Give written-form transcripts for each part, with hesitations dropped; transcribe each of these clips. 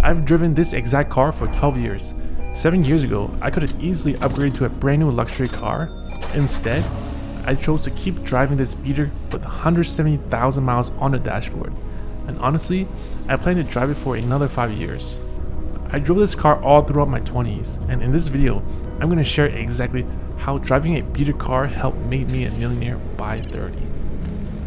I've driven this exact car for 12 years. 7 years ago, I could have easily upgraded to a brand new luxury car. Instead, I chose to keep driving this beater with 170,000 miles on the dashboard. And honestly, I plan to drive it for another 5 years. I drove this car all throughout my 20s, and in this video, I'm going to share exactly how driving a beater car helped make me a millionaire by 30.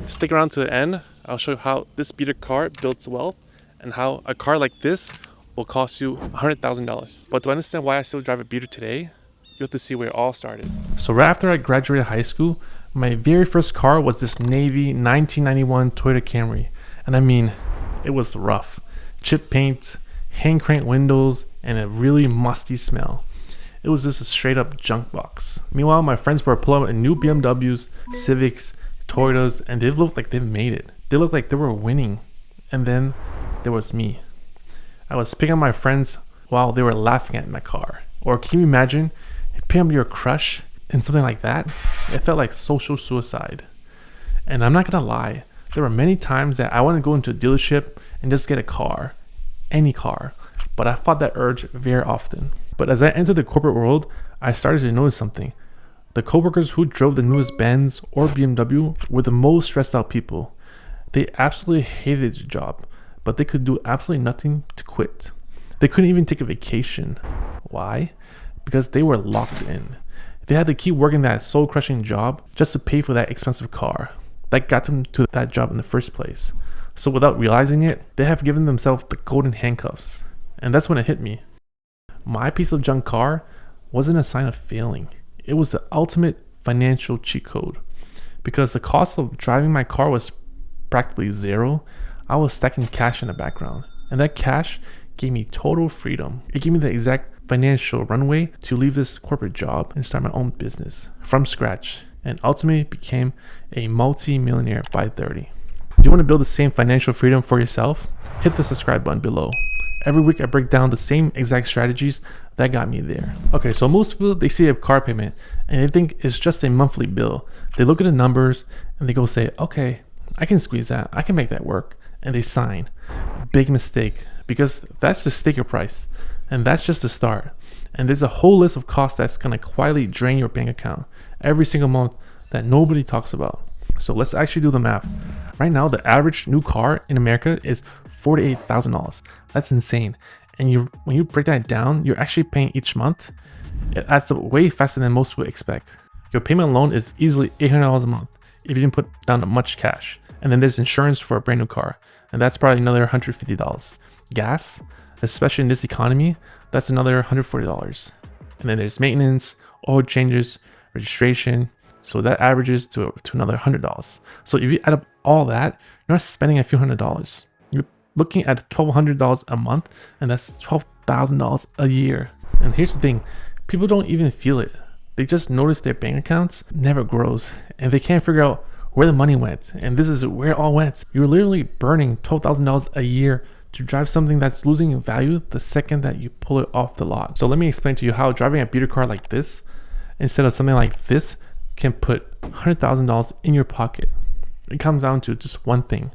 Stick around to the end. I'll show you how this beater car builds wealth and how a car like this will cost you $100,000. But to understand why I still drive a beater today, you have to see where it all started. So right after I graduated high school, my very first car was this navy 1991 Toyota Camry. And I mean, it was rough. Chip paint, hand crank windows, and a really musty smell. It was just a straight up junk box. Meanwhile, my friends were pulling up in new BMWs, Civics, Toyotas, and they looked like they made it. They looked like they were winning. And then there was me. I was picking up my friends while they were laughing at my car. Or can you imagine picking up your crush and something like that? It felt like social suicide. And I'm not gonna lie, there were many times that I wanted to go into a dealership and just get a car, any car, but I fought that urge very often. But as I entered the corporate world, I started to notice something. The coworkers who drove the newest Benz or BMW were the most stressed out people. They absolutely hated their job, but they could do absolutely nothing to quit. They couldn't even take a vacation. Why? Because they were locked in. They had to keep working that soul-crushing job just to pay for that expensive car that got them to that job in the first place. So without realizing it, they have given themselves the golden handcuffs. And that's when it hit me. My piece of junk car wasn't a sign of failing. It was the ultimate financial cheat code. Because the cost of driving my car was practically zero, I was stacking cash in the background. And that cash gave me total freedom. It gave me the exact financial runway to leave this corporate job and start my own business from scratch, and ultimately became a multi-millionaire by 30. Do you want to build the same financial freedom for yourself? Hit the subscribe button below. Every week I break down the same exact strategies that got me there. Okay, so most people, they see a car payment and they think it's just a monthly bill. They look at the numbers and they go say, okay, I can squeeze that, I can make that work, and they sign. Big mistake, because that's the sticker price. And that's just the start. And there's a whole list of costs that's gonna quietly drain your bank account every single month that nobody talks about. So let's actually do the math. Right now, the average new car in America is $48,000. That's insane. And when you break that down, you're actually paying each month. It adds up way faster than most people expect. Your payment alone is easily $800 a month if you didn't put down much cash. And then there's insurance for a brand new car, and that's probably another $150. Gas, especially in this economy, that's another $140. And then there's maintenance, oil changes, registration, so that averages to another $100. So if you add up all that, you're not spending a few $100s. You're looking at $1,200 a month, and that's $12,000 a year. And here's the thing, people don't even feel it. They just notice their bank accounts never grows, and they can't figure out where the money went. And this is where it all went. You're literally burning $12,000 a year to drive something that's losing in value the second that you pull it off the lot. So let me explain to you how driving a beater car like this, instead of something like this, can put $100,000 in your pocket. It comes down to just one thing: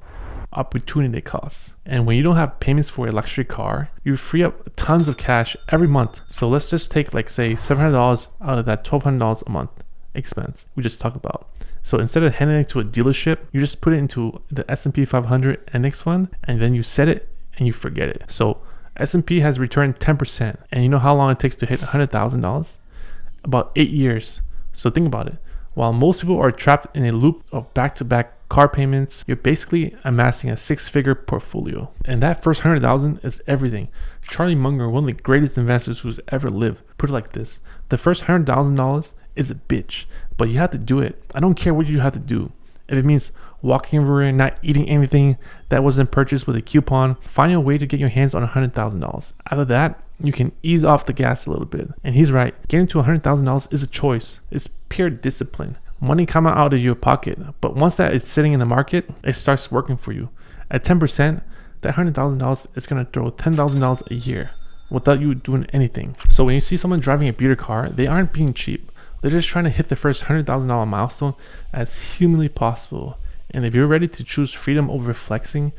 opportunity costs. And when you don't have payments for a luxury car, you free up tons of cash every month. So let's just take, like, say $700 out of that $1,200 a month expense we just talked about. So instead of handing it to a dealership, you just put it into the S&P 500 index fund, and then you set it and you forget it. So S&P has returned 10%, and you know how long it takes to hit $100,000? About 8 years. So think about it. While most people are trapped in a loop of back-to-back car payments, you're basically amassing a 6-figure portfolio. And that first $100,000 is everything. Charlie Munger, one of the greatest investors who's ever lived, put it like this: the first $100,000 is a bitch, but you have to do it. I don't care what you have to do. If it means walking everywhere and not eating anything that wasn't purchased with a coupon, find a way to get your hands on $100,000. After that, you can ease off the gas a little bit. And he's right. Getting to $100,000 is a choice. It's pure discipline. Money coming out of your pocket. But once that is sitting in the market, it starts working for you. At 10%, that $100,000 is going to throw $10,000 a year without you doing anything. So when you see someone driving a beater car, they aren't being cheap. They're just trying to hit the first $100,000 milestone as humanly possible. And if you're ready to choose freedom over flexing,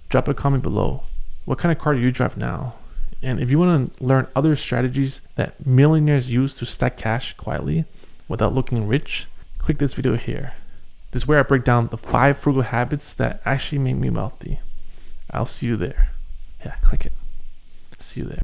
drop a comment below. What kind of car do you drive now? And if you want to learn other strategies that millionaires use to stack cash quietly without looking rich, click this video here. This is where I break down the 5 frugal habits that actually make me wealthy. I'll see you there. Yeah, click it. See you there.